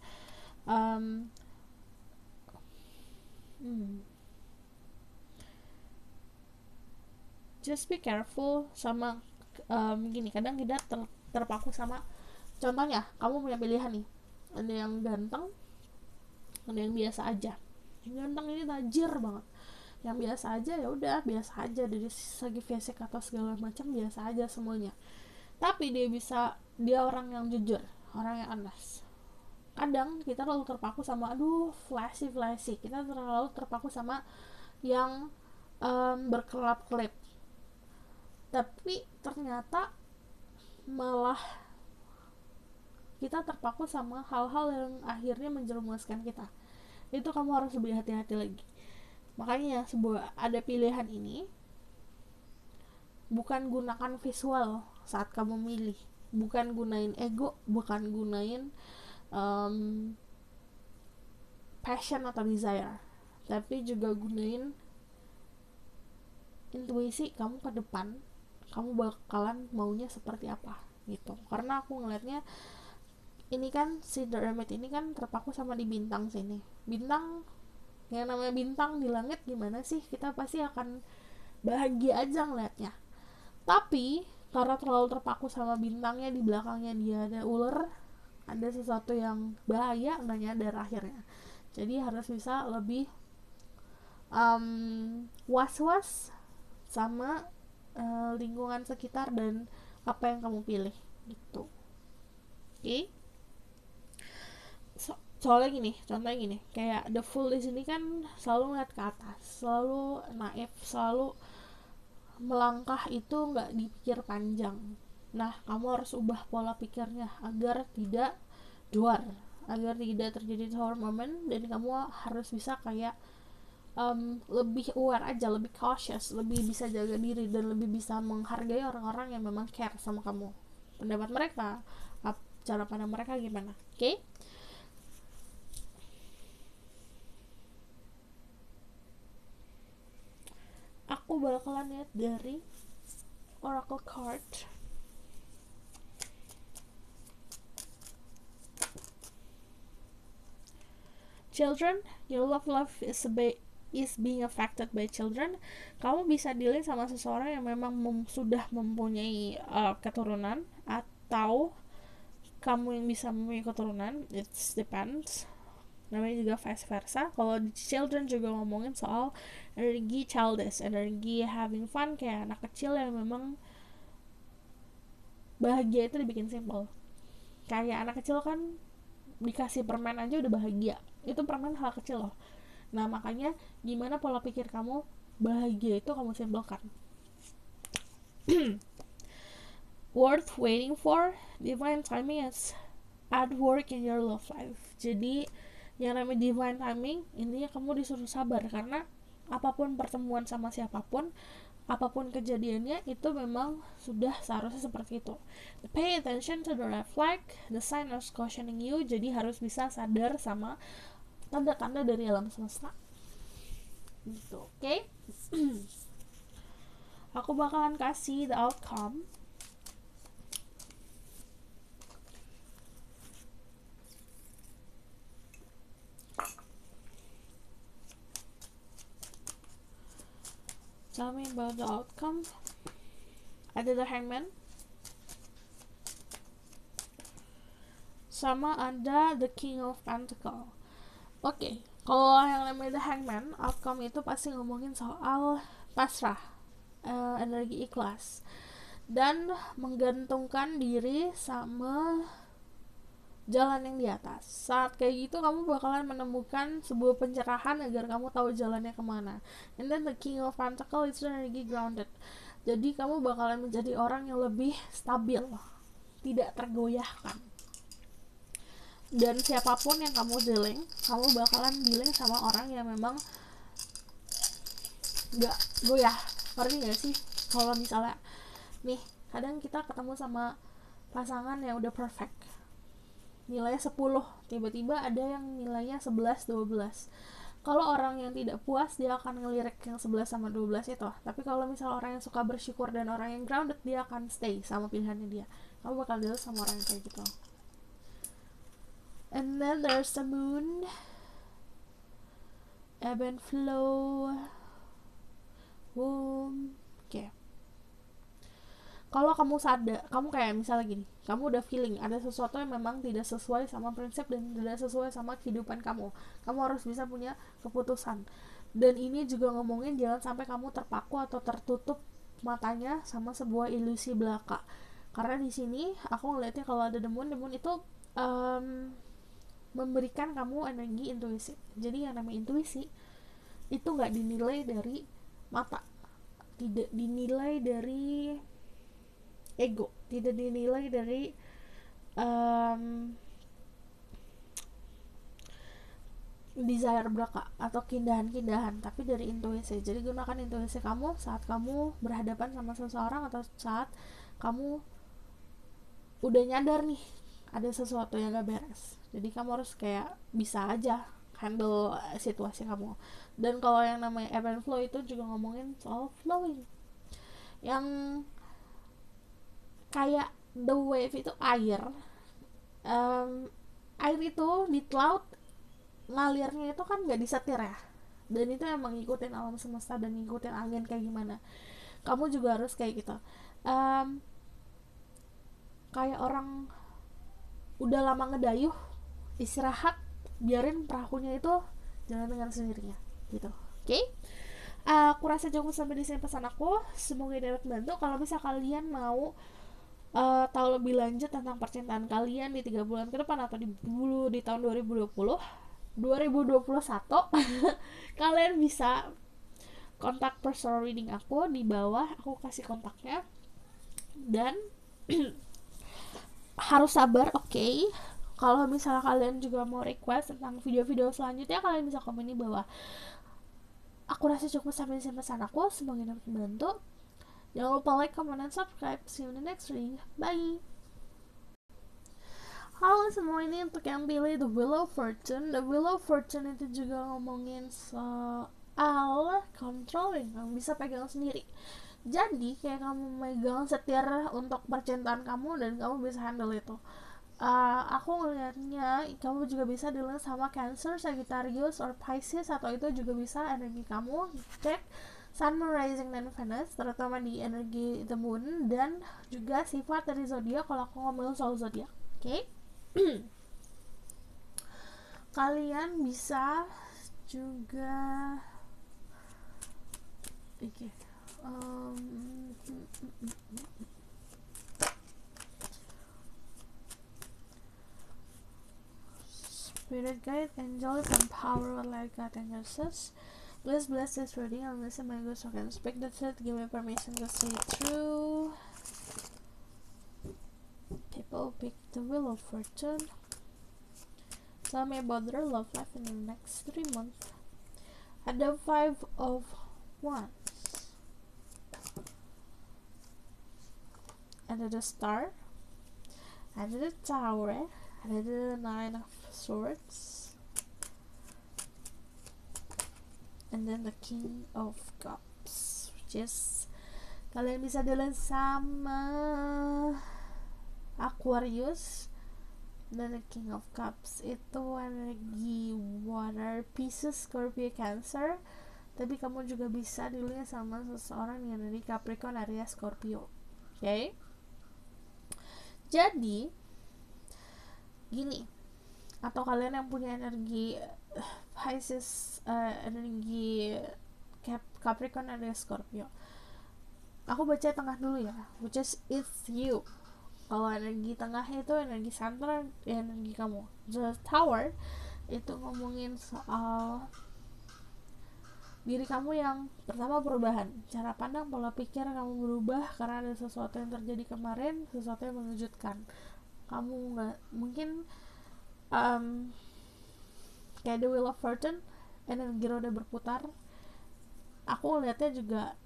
just be careful sama gini, kadang kita terpaku sama, contohnya kamu punya pilihan nih, ada yang ganteng, ada yang biasa aja. Yang ganteng ini tajir banget, yang biasa aja ya udah biasa aja, dari segi fisik atau segala macam biasa aja semuanya, tapi dia orang yang jujur, orang yang honest. Kadang kita terlalu terpaku sama flashy, kita terlalu terpaku sama yang berkelap-kelip, tapi ternyata malah kita terpaku sama hal-hal yang akhirnya menjerumuskan kita. Itu kamu harus lebih hati-hati lagi. Makanya ada pilihan ini, bukan gunakan visual saat kamu milih, bukan gunain ego, bukan gunain passion atau desire, tapi juga gunain intuisi kamu ke depan, kamu bakalan maunya seperti apa gitu. Karena aku ngelihatnya ini kan si The Hermit ini kan terpaku sama di bintang sini. Bintang, yang namanya bintang di langit gimana sih, kita pasti akan bahagia aja ngeliatnya. Tapi karena terlalu terpaku sama bintangnya, di belakangnya dia ada ular, ada sesuatu yang bahaya, nggak nyadar akhirnya. Jadi harus bisa lebih was-was sama lingkungan sekitar dan apa yang kamu pilih gitu. Oke? Soalnya gini, contohnya gini, kayak the fool di sini kan selalu ngeliat ke atas, selalu naif, selalu melangkah itu nggak dipikir panjang. Nah, kamu harus ubah pola pikirnya agar tidak duar, agar tidak terjadi tower moment, dan kamu harus bisa kayak lebih aware aja, lebih cautious, lebih bisa jaga diri, dan lebih bisa menghargai orang-orang yang memang care sama kamu, pendapat mereka, cara pandang mereka gimana. Oke? Aku bakalan lihat dari Oracle card. Children, your love life is being affected by children. Kamu bisa dealing sama seseorang yang memang sudah mempunyai keturunan, atau kamu yang bisa mempunyai keturunan. It depends. Namanya juga vice versa. Kalau di children juga ngomongin soal energi childish, energi having fun, kayak anak kecil yang memang bahagia itu dibikin simple. kayak anak kecil kan dikasih permen aja udah bahagia, itu permen hal kecil loh. Nah makanya gimana pola pikir kamu bahagia itu kamu simpelkan. Worth waiting for, divine timing is at work in your love life. Jadi yang namanya divine timing, intinya kamu disuruh sabar, karena apapun pertemuan sama siapapun, apapun kejadiannya, itu memang sudah seharusnya seperti itu. Pay attention to the red flag, the sign is cautioning you. Jadi harus bisa sadar sama tanda-tanda dari alam semesta gitu, oke? Okay? Aku bakalan kasih the outcome. Tell me about the outcome. Ada the hangman, sama ada the king of pentacle. Oke, kalau yang namanya the hangman, outcome itu pasti ngomongin soal pasrah, energi ikhlas, dan menggantungkan diri sama jalan yang di atas. Saat kayak gitu kamu bakalan menemukan sebuah pencerahan agar kamu tahu jalannya kemana. And then the king of pentacle itu energi grounded. Jadi kamu bakalan menjadi orang yang lebih stabil, tidak tergoyahkan. Dan siapapun yang kamu dealing, kamu bakalan dealing sama orang yang memang gak goyah. Ngerti gak sih? Kalau misalnya nih, kadang kita ketemu sama pasangan yang udah perfect, nilainya 10, tiba-tiba ada yang nilainya 11, 12. Kalau orang yang tidak puas, dia akan ngelirik yang 11 sama 12 itu. Tapi kalau misalnya orang yang suka bersyukur dan orang yang grounded, dia akan stay sama pilihannya dia. Kamu bakal deal sama orang yang kayak gitu. And then there's the moon, ebb and flow, boom. Oke. Kalau kamu sadar, kamu kayak misalnya gini, kamu udah feeling ada sesuatu yang memang tidak sesuai sama prinsip dan tidak sesuai sama kehidupan kamu harus bisa punya keputusan. Dan ini juga ngomongin jangan sampai kamu terpaku atau tertutup matanya sama sebuah ilusi belaka. Karena di sini aku ngeliatnya kalau ada demon itu memberikan kamu energi intuisi. Jadi yang namanya intuisi itu nggak dinilai dari mata, tidak dinilai dari ego, tidak dinilai dari desire belaka atau keindahan-keindahan, tapi dari intuisi. Jadi gunakan intuisi kamu saat kamu berhadapan sama seseorang atau saat kamu udah nyadar nih ada sesuatu yang gak beres. Jadi kamu harus kayak bisa aja handle situasi kamu. Dan kalau yang namanya ebb and flow itu juga ngomongin soal flowing, yang kayak the wave itu air. Air itu di laut ngalirnya itu kan gak disetir ya, dan itu emang ngikutin alam semesta dan ngikutin angin kayak gimana. Kamu juga harus kayak gitu, kayak orang udah lama ngedayuh, istirahat, biarin perahunya itu jalan dengan sendirinya gitu. Oke? Aku rasa cukup sampai di sini pesan aku. Semoga ini dapat membantu. Kalau bisa kalian mau tahu lebih lanjut tentang percintaan kalian di 3 bulan ke depan atau di tahun 2021 kalian bisa kontak personal reading aku di bawah, aku kasih kontaknya. Dan harus sabar, oke? Kalau misalnya kalian juga mau request tentang video-video selanjutnya, kalian bisa komen di bawah. Aku rasa cukup sampai di sini pesan aku. Semoga dapat membantu. Jangan lupa like, comment, dan subscribe. See you in the next reading. Bye! Halo semua, ini untuk yang pilih The Wheel of Fortune. The Wheel of Fortune itu juga ngomongin soal controlling, kamu bisa pegang sendiri. Jadi kayak kamu megang setir untuk percintaan kamu dan kamu bisa handle itu. Aku ngeliatnya kamu juga bisa dealing sama Cancer, Sagittarius, or Pisces, atau itu juga bisa energi kamu. Cek Sun, Moon, Rising, dan Venus, terutama di energi the Moon, dan juga sifat dari zodiak kalau aku ngomongin soal zodiak. Oke? Kalian bisa juga spirit guide, angels, and power what light God and justice. Please bless this reading and listen my good so I can speak the truth. Give me permission to say it true. People pick the wheel of fortune. Tell me about their love life in the next 3 months. At the 5 of Wands. And the Star. And the Tower. And the 9 of Swords. And then the King of Cups, which is kalian bisa jalan sama Aquarius. Dan the King of Cups itu energi water, Pisces, Scorpio, Cancer. Tapi kamu juga bisa dilihat sama seseorang yang dari Capricorn, Aries, Scorpio. Oke? Jadi gini, atau kalian yang punya energi Pisces, energi Capricorn, Aries, Scorpio. Aku baca tengah dulu ya, which is it's you. Kalau energi tengah itu energi center, ya energi kamu. The Tower itu ngomongin soal diri kamu yang pertama perubahan, cara pandang, pola pikir kamu berubah karena ada sesuatu yang terjadi kemarin, sesuatu yang mengejutkan. Kamu nggak mungkin kayak The Wheel of Fortune, energi roda berputar. Aku lihatnya juga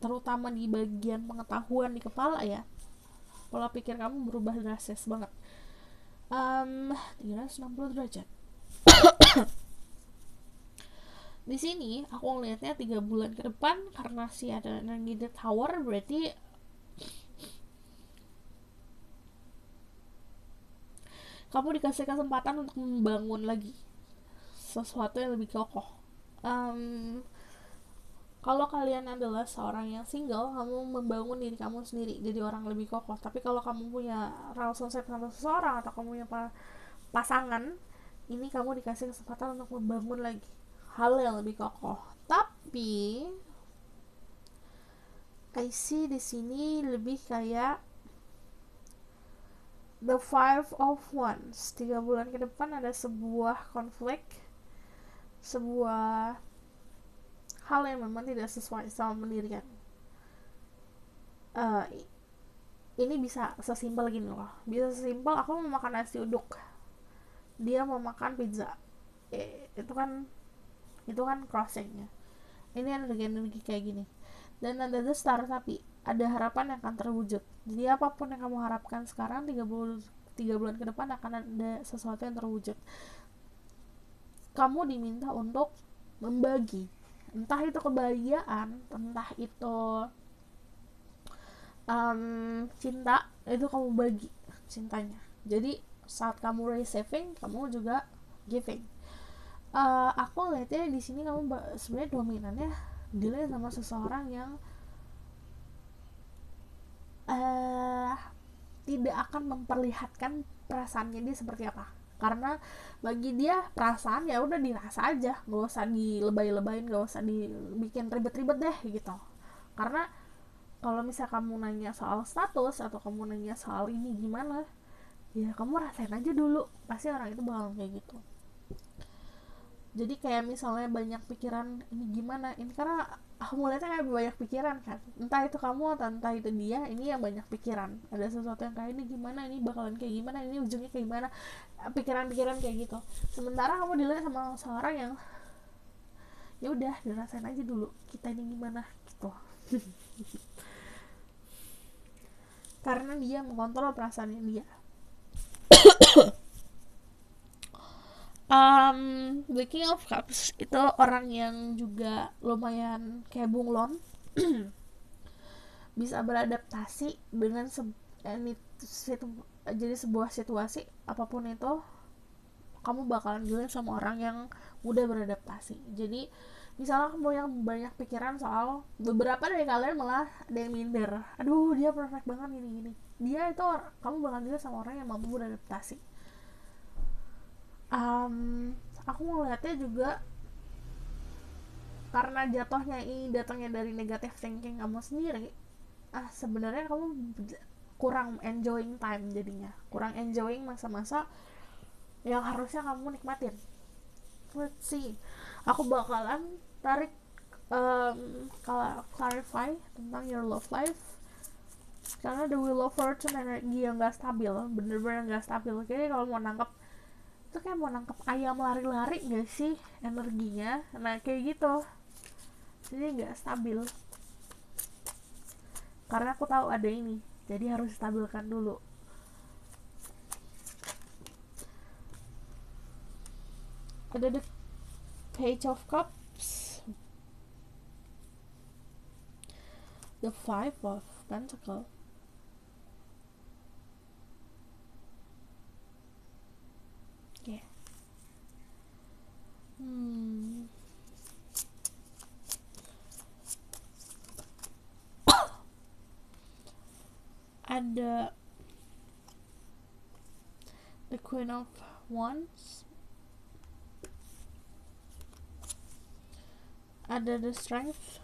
terutama di bagian pengetahuan di kepala ya, pola pikir kamu berubah drastis banget, 360 derajat. Di sini aku ngelihatnya 3 bulan ke depan karena sih ada energi The Tower, berarti kamu dikasih kesempatan untuk membangun lagi sesuatu yang lebih kokoh. Kalau kalian adalah seorang yang single, kamu membangun diri kamu sendiri jadi orang lebih kokoh. Tapi kalau kamu punya relationship sama seseorang atau kamu punya pasangan, ini kamu dikasih kesempatan untuk membangun lagi hal yang lebih kokoh. Tapi I see di sini lebih kayak The 5 of Wands. 3 bulan ke depan ada sebuah konflik, sebuah hal yang memang tidak sesuai sama pendirian. Ini bisa sesimpel gini loh, bisa sesimpel aku mau makan nasi uduk, dia mau makan pizza. Itu kan crossingnya. Ini energi kayak gini. Dan ada The Star, tapi ada harapan yang akan terwujud. Jadi apapun yang kamu harapkan sekarang, 3 bulan ke depan akan ada sesuatu yang terwujud. Kamu diminta untuk membagi, entah itu kebahagiaan, entah itu cinta, itu kamu bagi cintanya. Jadi saat kamu receiving, kamu juga giving. Aku lihatnya di sini kamu sebenarnya dominannya dilihat sama seseorang yang tidak akan memperlihatkan perasaannya dia seperti apa, karena bagi dia perasaan ya udah dirasa aja, gak usah dilebay-lebayin, gak usah dibikin ribet-ribet deh gitu. Karena kalau misal kamu nanya soal status atau kamu nanya soal ini gimana, ya kamu rasain aja dulu, pasti orang itu bakal kayak gitu. Jadi kayak misalnya banyak pikiran ini gimana, ini karena aku melihatnya kayak banyak pikiran kan, entah itu kamu atau entah itu dia, ini yang banyak pikiran, ada sesuatu yang kayak ini gimana, ini bakalan kayak gimana, ini ujungnya kayak gimana, pikiran-pikiran kayak gitu. Sementara kamu dilihat sama seorang yang ya udah dirasain aja dulu kita ini gimana gitu. Karena dia mengontrol perasaannya dia. The King of Cups itu orang yang juga lumayan kayak bunglon. Bisa beradaptasi dengan jadi sebuah situasi apapun itu, kamu bakalan dilihat sama orang yang mudah beradaptasi. Jadi misalnya kamu yang banyak pikiran soal, beberapa dari kalian malah ada yang minder, aduh dia perfect banget gini, dia itu kamu bakal dilihat sama orang yang mampu beradaptasi. Aku ngeliatnya juga karena jatuhnya ini datangnya dari negative thinking kamu sendiri, sebenarnya kamu kurang enjoying time, jadinya kurang enjoying masa-masa yang harusnya kamu nikmatin. Let's see, aku bakalan tarik clarify tentang your love life, karena the wheel of fortune energi yang gak stabil, bener-bener gak stabil. Jadi kalau mau nangkep itu kayak mau nangkep ayam lari-lari gak sih energinya, nah kayak gitu, jadi gak stabil. Karena aku tahu ada ini, jadi harus stabilkan dulu. Ada the page of cups, the five of pentacle, okay. Ada the queen of wands, ada the strength,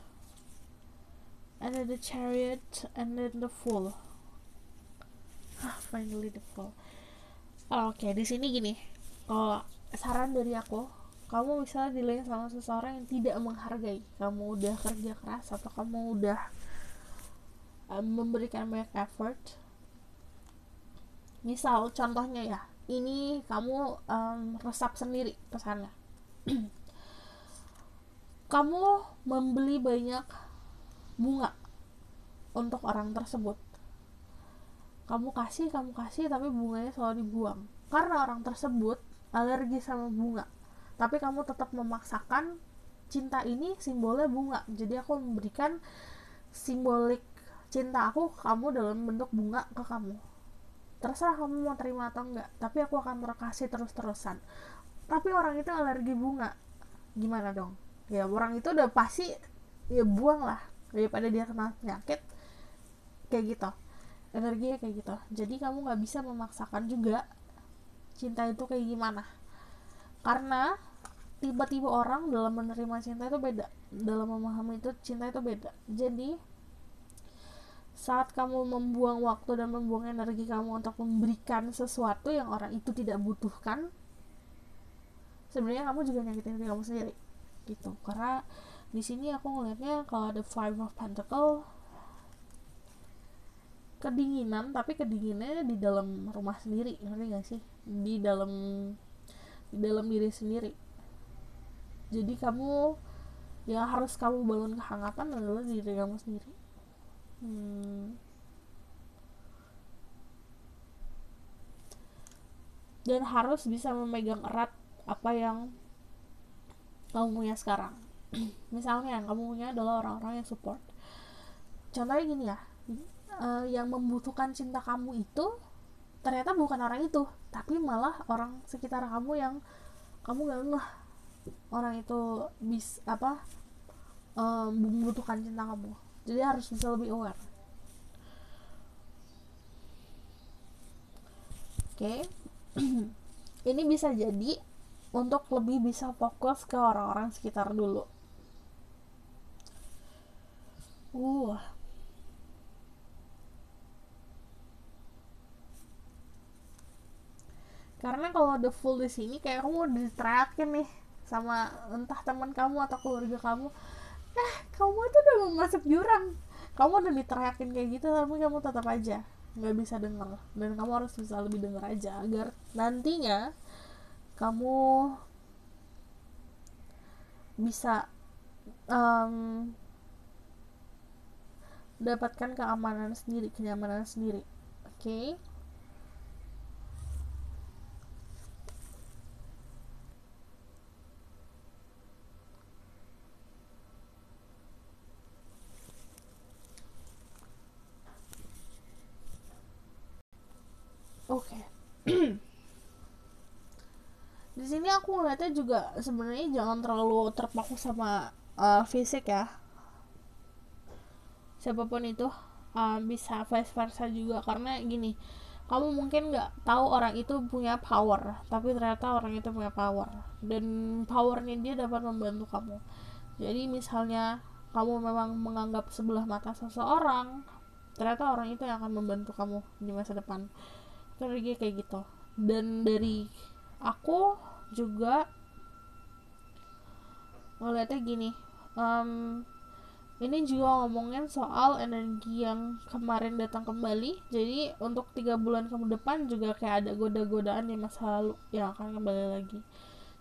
ada the chariot, and then the fool. Finally the fool. Oke, di sini gini, kalau saran dari aku, kamu misalnya dilihat sama seseorang yang tidak menghargai kamu udah kerja keras atau kamu udah memberikan banyak effort. Misal contohnya ya, ini kamu resap sendiri pesannya. Kamu membeli banyak bunga untuk orang tersebut, kamu kasih tapi bunganya selalu dibuang karena orang tersebut alergi sama bunga, tapi kamu tetap memaksakan cinta ini simbolnya bunga, jadi aku memberikan simbolik cinta aku ke kamu dalam bentuk bunga ke kamu, terserah kamu mau terima atau enggak, tapi aku akan kasih terus-terusan. Tapi orang itu alergi bunga, gimana dong? Ya orang itu udah pasti ya buang lah, daripada dia kena penyakit kayak gitu, energinya kayak gitu. Jadi kamu nggak bisa memaksakan juga cinta itu kayak gimana, karena tiba-tiba orang dalam menerima cinta itu beda, dalam memahami itu cinta itu beda. Jadi saat kamu membuang waktu dan membuang energi kamu untuk memberikan sesuatu yang orang itu tidak butuhkan, sebenarnya kamu juga nyakitin diri kamu sendiri gitu. Karena di sini aku ngelihatnya kalau ada five of pentacle, kedinginan, tapi kedinginannya di dalam rumah sendiri, ngerti gak sih? Di dalam diri sendiri. Jadi kamu yang harus kamu bangun kehangatan adalah diri kamu sendiri. Dan harus bisa memegang erat apa yang kamu punya sekarang. Misalnya yang kamu punya adalah orang-orang yang support. Contohnya gini ya, yang membutuhkan cinta kamu itu ternyata bukan orang itu, tapi malah orang sekitar kamu yang kamu gak ngeh orang itu membutuhkan cinta kamu. Jadi harus bisa lebih aware. Oke. Ini bisa jadi untuk lebih bisa fokus ke orang-orang sekitar dulu. Karena kalau the full di sini kayak kamu udah diteriakin nih sama entah teman kamu atau keluarga kamu, kamu itu udah mau masuk jurang, kamu udah diteriakin kayak gitu tapi kamu tetap aja nggak bisa denger, dan kamu harus bisa lebih denger aja agar nantinya kamu bisa dapatkan keamanan sendiri, kenyamanan sendiri. Oke. Oke. Di sini aku ngeliatnya juga sebenarnya jangan terlalu terpaku sama fisik ya, siapapun itu, bisa vice versa juga. Karena gini, kamu mungkin nggak tahu orang itu punya power, tapi ternyata orang itu punya power, dan powernya dia dapat membantu kamu. Jadi misalnya kamu memang menganggap sebelah mata seseorang, ternyata orang itu yang akan membantu kamu di masa depan. Itu kayak gitu. Dan dari aku juga ngeliatnya gini, ini juga ngomongin soal energi yang kemarin datang kembali. Jadi untuk 3 bulan ke depan juga kayak ada goda-godaan di masa lalu yang akan kembali lagi.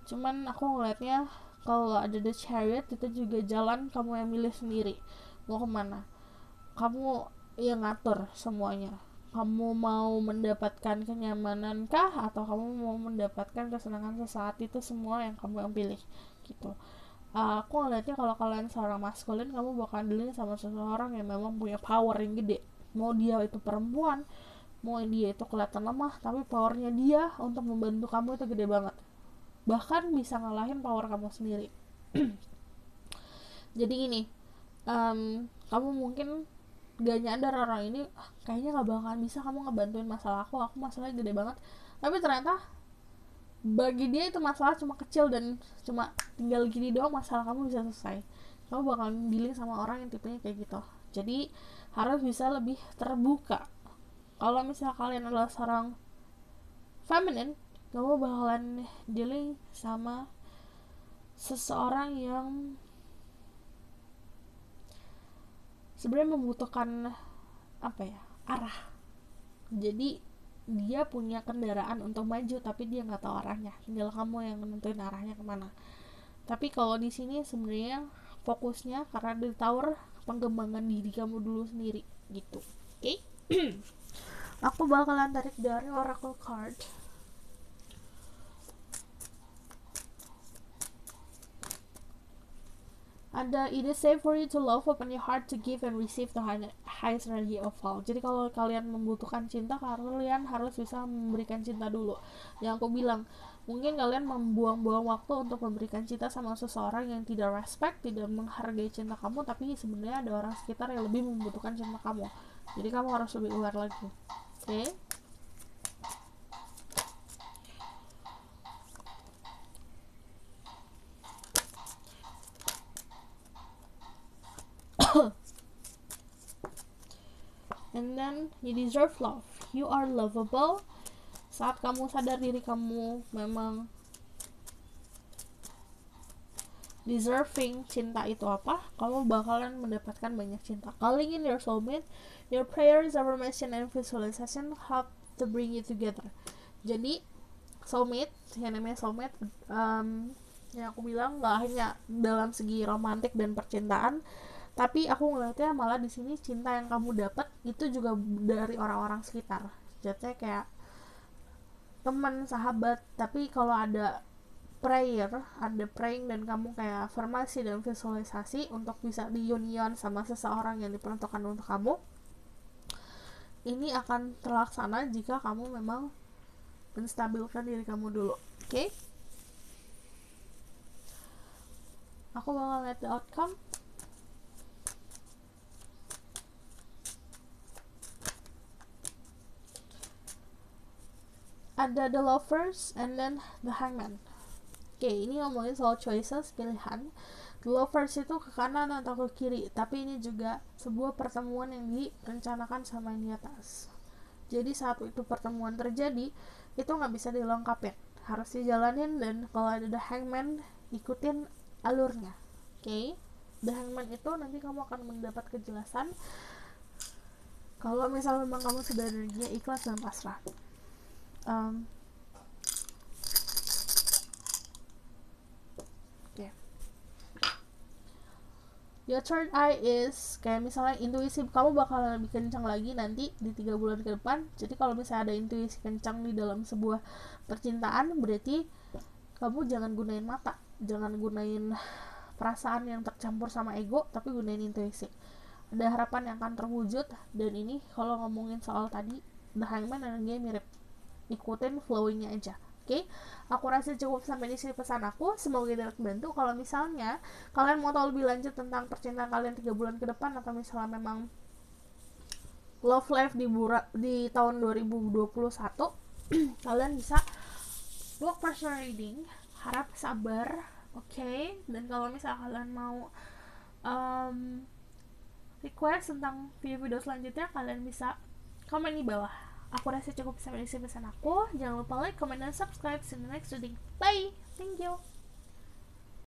Cuman aku ngeliatnya kalau ada the chariot itu juga jalan kamu yang milih sendiri mau kemana. Kamu yang ngatur semuanya. Kamu mau mendapatkan kenyamanan kah, atau kamu mau mendapatkan kesenangan sesaat, itu semua yang kamu yang pilih gitu. Aku ngeliatnya kalau kalian seorang maskulin, kamu bakal dealing sama seseorang yang memang punya power yang gede. Mau dia itu perempuan, mau dia itu kelihatan lemah, tapi powernya dia untuk membantu kamu itu gede banget, bahkan bisa ngalahin power kamu sendiri. Jadi gini, kamu mungkin gak nyadar orang ini kayaknya gak bakalan bisa kamu ngebantuin masalah aku masalahnya gede banget, tapi ternyata bagi dia itu masalah cuma kecil dan cuma tinggal gini doang masalah kamu bisa selesai. Kamu bakalan dealing sama orang yang tipenya kayak gitu. Jadi harus bisa lebih terbuka. Kalau misalnya kalian adalah seorang feminine, kamu bakalan dealing sama seseorang yang sebenarnya membutuhkan arah. Jadi dia punya kendaraan untuk maju tapi dia nggak tahu arahnya, tinggal kamu yang nentuin arahnya kemana. Tapi kalau di sini sebenarnya fokusnya karena di tower pengembangan diri kamu dulu sendiri gitu. Oke? Aku bakalan tarik dari oracle card. Ada it is safe for you to love, open your heart to give and receive the highest energy of all. Jadi kalau kalian membutuhkan cinta, kalian harus bisa memberikan cinta dulu. Yang aku bilang, mungkin kalian membuang-buang waktu untuk memberikan cinta sama seseorang yang tidak respect, tidak menghargai cinta kamu, tapi sebenarnya ada orang sekitar yang lebih membutuhkan cinta kamu. Jadi kamu harus lebih aware lagi. Oke? And then you deserve love. You are lovable. Saat kamu sadar diri kamu memang deserving cinta itu apa, kamu bakalan mendapatkan banyak cinta. Calling in your soulmate, your prayers, affirmation, and visualization help to bring you together. Jadi soulmate, yang namanya soulmate, yang aku bilang nggak hanya dalam segi romantik dan percintaan, tapi aku ngeliatnya malah di sini cinta yang kamu dapat itu juga dari orang-orang sekitar. Jadinya kayak teman, sahabat. Tapi kalau ada praying dan kamu kayak afirmasi dan visualisasi untuk bisa di union sama seseorang yang diperuntukkan untuk kamu, ini akan terlaksana jika kamu memang menstabilkan diri kamu dulu. Oke? Aku bakal lihat the outcome. Ada the lovers and then the hangman. Oke, ini ngomongin soal choices, pilihan. The lovers itu ke kanan atau ke kiri, tapi ini juga sebuah pertemuan yang direncanakan sama yang di atas. Jadi saat itu pertemuan terjadi, itu nggak bisa dilengkapin, harus dijalanin. Dan kalau ada the hangman, ikutin alurnya. Oke? The hangman itu nanti kamu akan mendapat kejelasan kalau misalnya memang kamu sudah energinya ikhlas dan pasrah. Your third eye is kayak misalnya intuisi kamu bakal lebih kencang lagi nanti di 3 bulan ke depan. Jadi kalau misalnya ada intuisi kencang di dalam sebuah percintaan, berarti kamu jangan gunain mata, jangan gunain perasaan yang tercampur sama ego, tapi gunain intuisi. Ada harapan yang akan terwujud. Dan ini kalau ngomongin soal tadi the hangman, energinya mirip, ikutin flowingnya aja. Oke, aku rasa cukup sampai di sini pesan aku. Semoga dapat membantu. Kalau misalnya kalian mau tahu lebih lanjut tentang percintaan kalian 3 bulan ke depan, atau misalnya memang love life di tahun 2021, kalian bisa book personal reading. Harap sabar, oke? Dan kalau misalnya kalian mau request tentang video-video selanjutnya, kalian bisa komen di bawah. aku rasa cukup sampai di sini pesan aku. Jangan lupa like, comment, dan subscribe. See you in the next reading. Bye. Thank you.